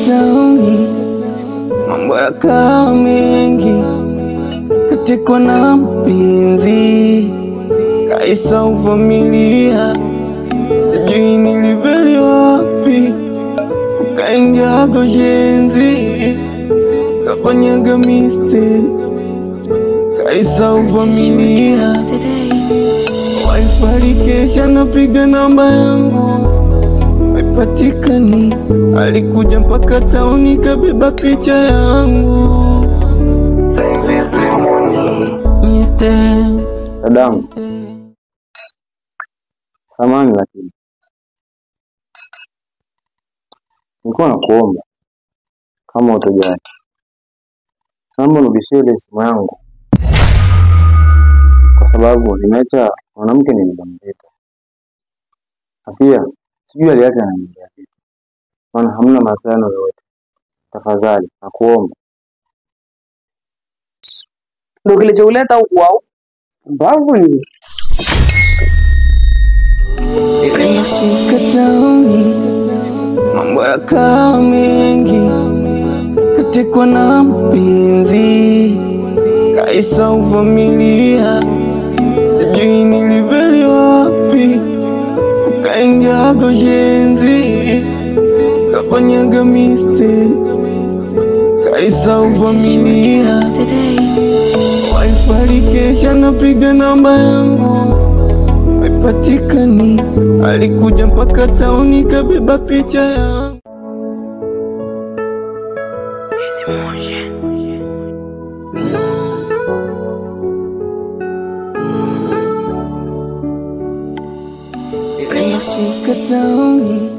Tauni mambo yakawa mengi, katikwa na mapenzi, kaisa uvamilia, sijui niliveli wapi, ukaingia goshenzi, kafanyaga mistake, kaisa uvamilia. Wifi kesha napiga namba yangu haipatikani, alikuja mpaka tauni kabeba picha yangu. Sadamu, samahani lakini nilikuwa nakuomba kama utojali, naomba nirudishie ile simu yangu, kwa sababu nimeacha mwanamke nilimleta, na pia sijui aliacha ananiambia vipi, maana hamna mawasiliano yoyote. Tafadhali nakuomba. Ndio kilichouleta huku au mbavu ni Tauni mambo yakawa mengi, katikwa na mapenzi, kaisa uvamilia, sijui niliveli wapi, ukaingia goshenzi, kafanyaga mistake, kaisa uvamilia. Wifi kesha napiga namba yangu haipatikani, alikuja mpaka tauni kabeba picha yangu. Tauni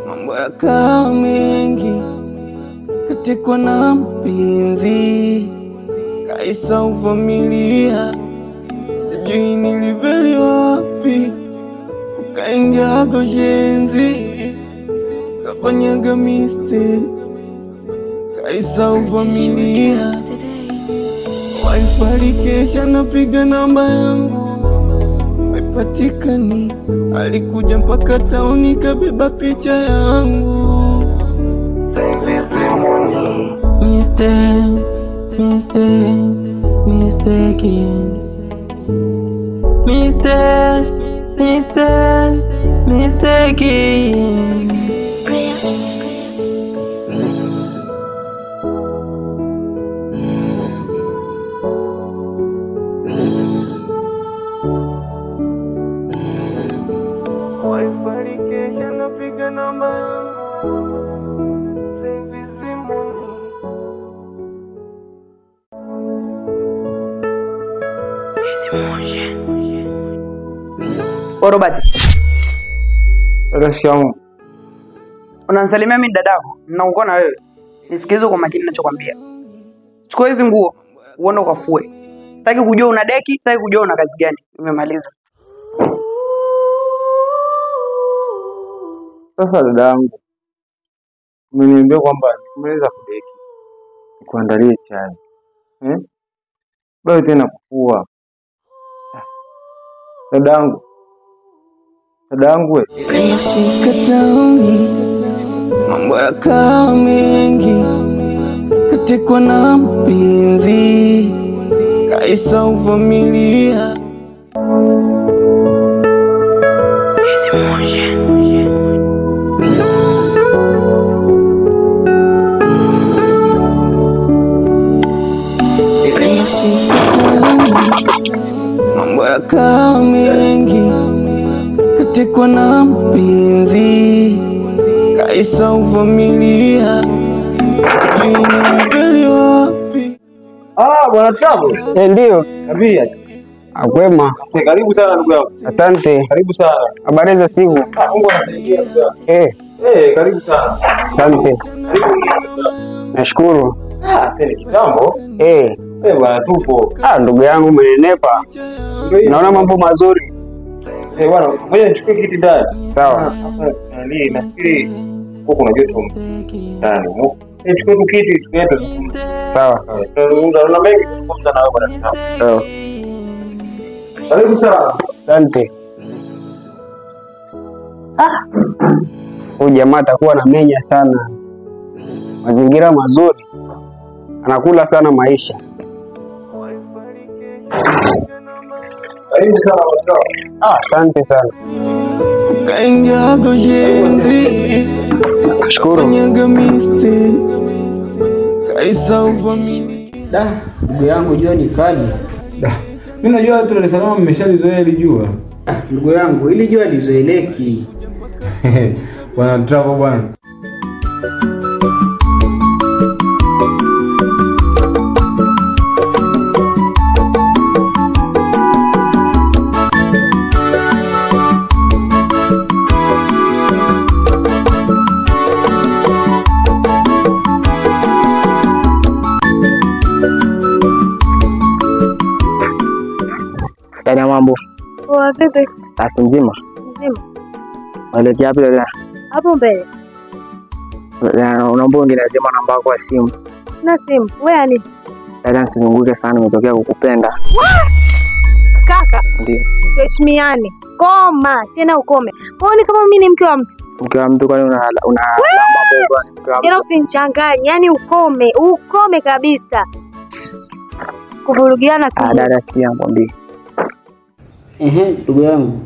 mambo yakawa mengi, katikwa na mapenzi, kaisa uvamilia, sijui niliveli wapi, ukaingia goshenzi, kafanyaga mistake, kaisa uvamilia. Wifi kesha napiga namba yangu haipatikani, alikuja mpaka tauni kabeba picha yangu. Wifi kesha napiga namba yangu Robert. Rashamu, Unanisalimia mimi dadako, ninaongea na wewe. Nisikize kwa makini ninachokwambia. Chukua hizi nguo, uende ukafue. Sitaki kujua una deki, sitaki kujua una kazi gani. Nimemaliza. sasa dadangu, umeniambia kwamba nimeweza kudeki, nikuandalie chai. Bado tena kufua. Dadangu we. Tauni mambo yakawa mengi, katikwa na mapenzi, kaisa uvamilia. Mambo yakawa mengi, katikwa na mapenzi, kaisa uvamilia, sijui niliveli wapi. Bwana Tabo. Ndio. Kabia. Akwema. Karibu sana ndugu yangu. Asante. Karibu sana. Habari za siku? Mungu anasaidia ndugu yangu. Karibu sana. Asante. Nashukuru. Tena kitambo. Bwana tupo. Ndugu yangu umenenepa. Naona mambo mazuri. Bwana, ngoja nichukue kiti ndani. Sawa. Nani nafikiri huko kuna joto ndani. Nichukue tu kiti tuende. Sawa. Una mengi kuzungumza na wewe bwana. Sawa. Karibu sana. Asante. Huyu jamaa atakuwa na menya sana. Mazingira mazuri. Anakula sana maisha. Karibu sana bwana. Asante sana. Kaingia goshenzi Nashukuru. Nyaga miste Kaisa uvamini Ndugu yangu jua ni kali. Mimi najua Dar es Salaam mmeshalizoea ile jua. Ndugu yangu ili jua lizoeleki. Bwana travel bwana. Dada mambo. Poa vipi? Safi mzima. Mzima. Waelekea wapi dada? Hapo mbele. Unaomba ungenizima namba yako ya simu. Na simu. Wewe yani? Dada nisizunguke sana, nimetokea kukupenda. Kaka. Ndio. Tuheshimiane. Koma, tena ukome. Uone kama mimi ni mke wa mtu. Mke wa mtu kwani una Tena usinichanganye. Yaani ukome kabisa. Kuvurugiana tu. dada sikia ngombe. Ndugu yangu.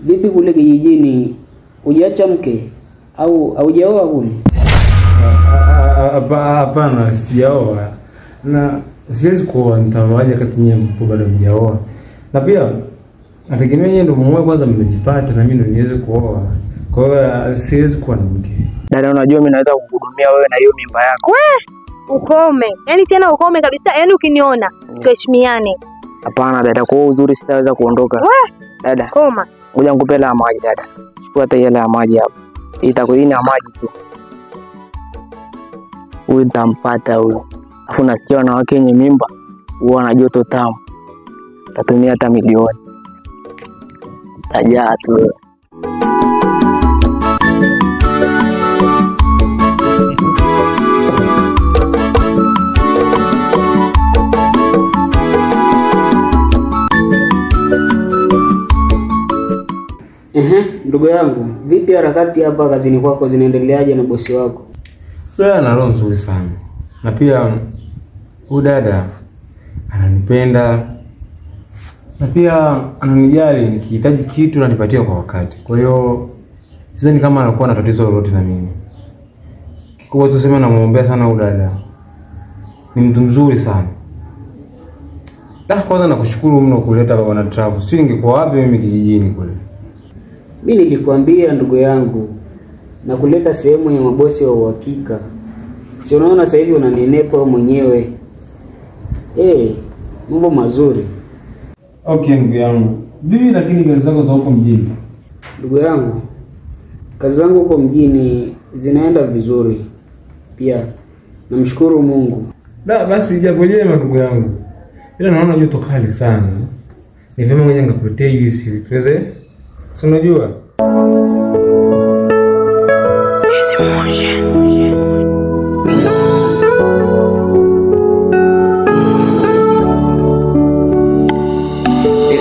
Vipi kule kijijini hujacha mke au haujaoa kule? Hapana, sijaoa. Na siwezi kuoa, nitawaje kati nyinyi mpo bado mjaoa. Na pia nategemea yeye ndio muoe kwanza mmejipata na mimi ndio niweze kuoa. Kwa hiyo siwezi kuwa na mke. Dada unajua mimi naweza kukuhudumia wewe na hiyo mimba yako. Ukome. Yaani tena ukome kabisa. Yaani ukiniona tuheshimiane. Hapana dada, kwa uzuri sitaweza kuondoka. Dada, Koma. ngoja nikupe hela ya maji dada. Chukua hata hela ya maji hapo. Itakuini ya maji tu. Huyu nitampata huyo. Alafu nasikia wanawake wenye mimba huwa na joto tamu. Tatumia hata milioni. Tajaa tu. Ndugu yangu, vipi harakati hapa kazini kwako zinaendeleaje na bosi wako? Yeye ana roho nzuri sana. Na pia huyu dada ananipenda. Na pia ananijali, nikihitaji kitu ananipatia kwa wakati. Kwa hiyo sidhani kama anakuwa na tatizo lolote na mimi. Kikubwa tu sema namuombea sana huyu dada. Ni mtu mzuri sana. Kwanza nakushukuru mno kuleta bwana travel. Sio ningekuwa wapi mimi kijijini kule. Mimi nilikwambia ndugu yangu na kuleta sehemu ya mabosi wa uhakika. Si unaona sasa hivi unanenepa mwenyewe. Mambo mazuri. Okay ndugu yangu. Vipi lakini kazi zako za huko mjini? Ndugu yangu, kazi zangu huko mjini zinaenda vizuri. Pia namshukuru Mungu. Basi jambo jema ndugu yangu. Ila naona joto kali sana. Ni vyema ngoja nikakuletea juisi tuweze. Si unajua?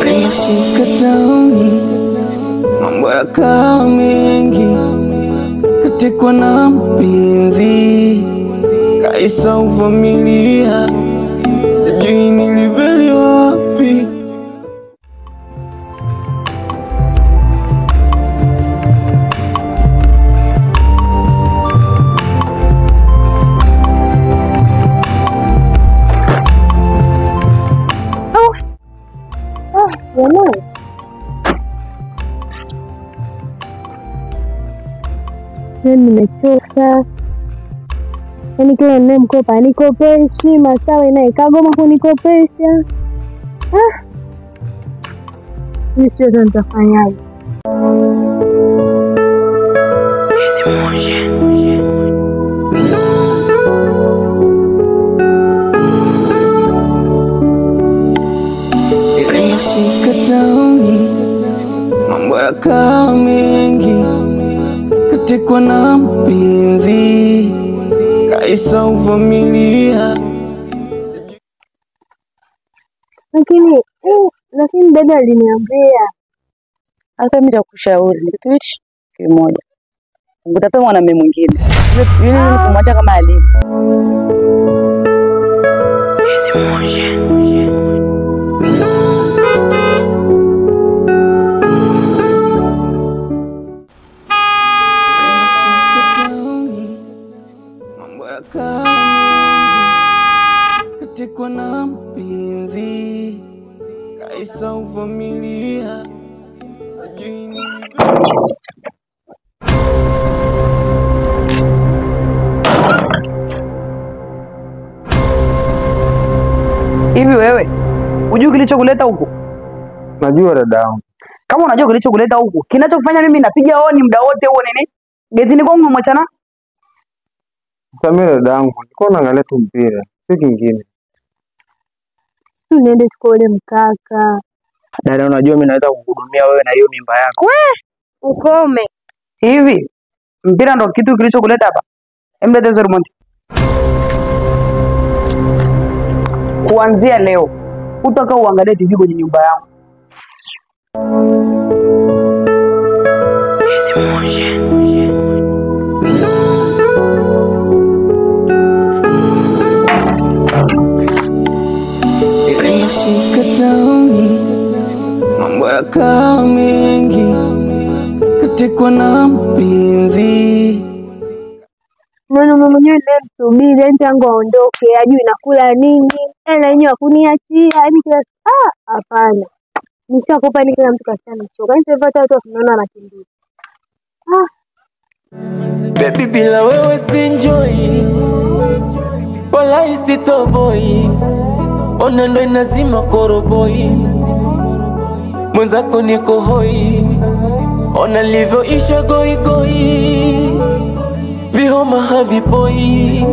Nimeshika tauni mambo yakawa mengi katikwa na mapenzi Kaisa uvamilia sijui niliveli wapi Jamani. Nimechoka. Yaani kila ninayemkopa anikopeshi, Masawe naye kagoma kunikopesha. Mimi sio nitafanyaje? Nimeshika tauni yakawa mengi, katekwa na mapenzi, kaisa uvumilia. Lakini dada aliniambia. Sasa mimi nitakushauri kitu hichi kimoja. Utapewa mwanamume mwingine. Yule kumwacha kama alivyo. Mambo yakawa katekwa na mapenzi, kaisa uvumilia. Sijui ni Hivi wewe unajua kilichokuleta huku? Najua dadangu. Kama unajua kilichokuleta huku, kinachofanya mimi napiga honi muda wote huo nini? Getini kwangu mwachana? Samira dadangu, nilikuwa naangalia tu mpira, si kingine. Niende shule mkaka. Dada, unajua mimi naweza kukuhudumia wewe na hiyo mimba yako. Ukome. Hivi mpira ndo kitu kilichokuleta hapa? Emlete hizo remote. Kuanzia leo utaka uangalie TV kwenye nyumba yangu. Tauni, mambo yakawa mengi, katekwa na mapenzi. Mwana mwenyewe ndiye msubiri yani tangu aondoke, ajui nakula nini. Ela yenyewe kuniachia, yani kila hapana. Nishakopa ni kila mtu kashanichoka. Yani sasa hata watu wanaona anakimbia. Baby bila wewe sinjoi, wala isitoboi. Ona ndo inazima koroboi, mwenzako niko hoi. Ona livyoisha goi goi, vihoma havipoi.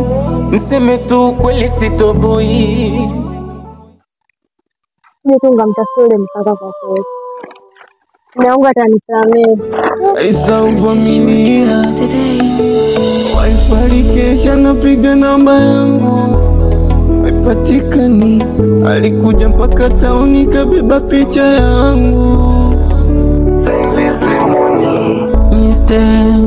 Mseme tu kweli sitoboi. Nitunga mtafute mpaka kwa kweli. Naomba atanisamehe. Kaisa uvumilia. Wifi kesha napiga namba yangu, haipatikani. Alikuja mpaka tauni kabeba picha yangu. Mistake.